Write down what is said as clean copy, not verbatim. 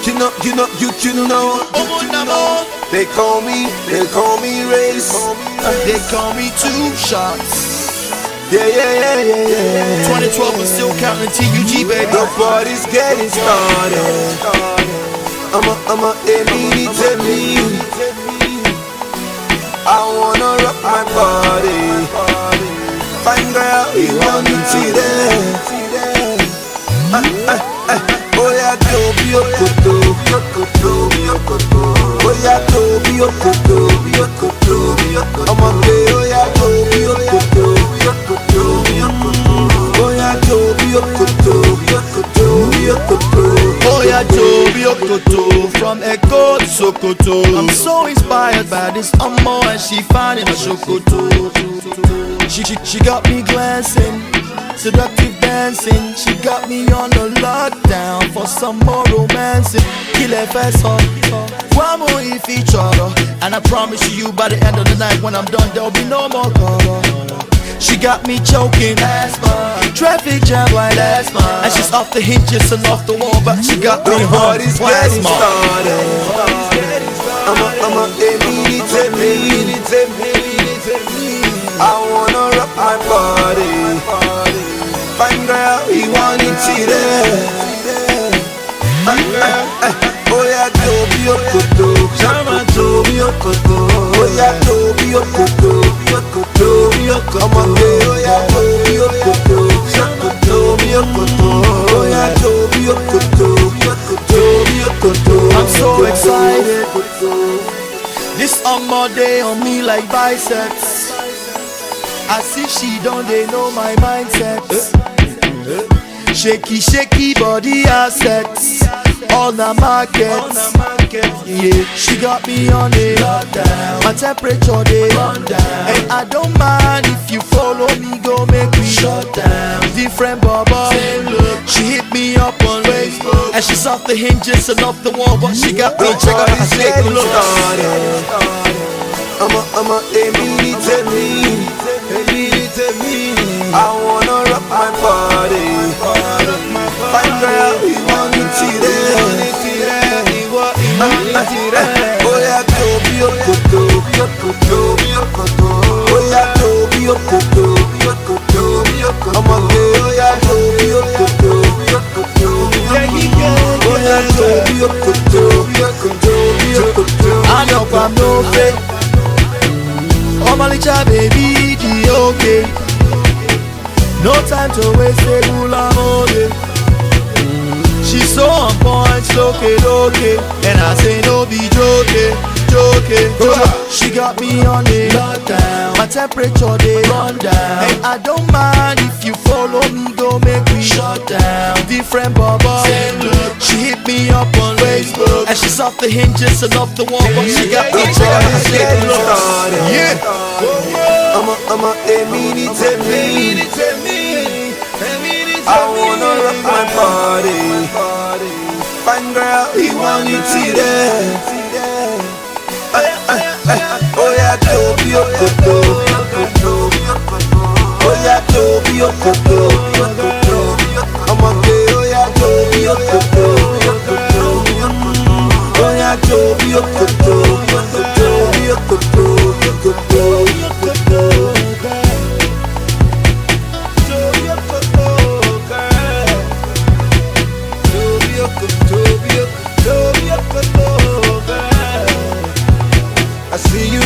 You know. They call me Race. They call me Two Shots. Yeah. 2012 was still counting TUG, baby. The party's getting started. I'm a me. I wanna rock my body. Fine girl, you want me to there. Oh yeah, Toby Yokoto. Oh yeah, Toby Yokoto. I'm a gay, oh yeah, Toby Yokoto. Oh yeah, Toby Yokoto. Oh yeah, Toby Yokoto. From Eko to Sokoto. I'm so inspired by this Omo, and she finding a Shokoto. She got me glancing, seductive dancing. She got me on the lockdown for some more romancing. Kill it fast on one more if each other. And I promise you by the end of the night, when I'm done, there'll be no more color. She got me choking, traffic jam like asthma. And she's off the hinges and off the wall, but she got me hard as plasma. I'm a I wanna rock my body. Fine girl, you want it today. Oh yeah, Toby Yokoto. Toby Yokoto. Oh yeah, Toby Yokoto. Toby Yokoto. I'm a gay, oh yeah, Toby Yokoto. Toby Yokoto. Oh yeah, Toby Yokoto. Toby Yokoto. I'm so excited. This Omo day on me like biceps. I see she don't they know my mindset. Shaky body assets. All the markets. Yeah, she got me on it. My temperature they run down. And I don't mind if you follow me, go make me shut down. Different bubble. She hit me up on Facebook, and she's off the hinges and off the wall, but she got me check out her snake look. I'm a me. I wanna rock my body. Fine girl, you want me today. Oh yeah, Toby Yokoto. Oh yeah, Toby Yokoto. I'm a gay, oh yeah, Toby Yokoto. Oh yeah, Toby Yokoto. I know I'm no fake. Oh my little baby, the okay. No time to waste a gula mode. She's so on point, okay. And I say no be joking. She got me on the lockdown. My temperature they run down. And I don't mind if you follow me, go make me shut down. Different bubble. She hit me up on Facebook, and she's off the hinges and off the wall, but she got me check out her snake look. Yeah. I'm a me. I wanna rock my body. Fine girl, you want it today. Oh yeah, Toby Yokoto. Oh yeah, Toby Yokoto. I'm a gay, oh yeah, Toby Yokoto. Oh yeah, Toby Yokoto. I see you.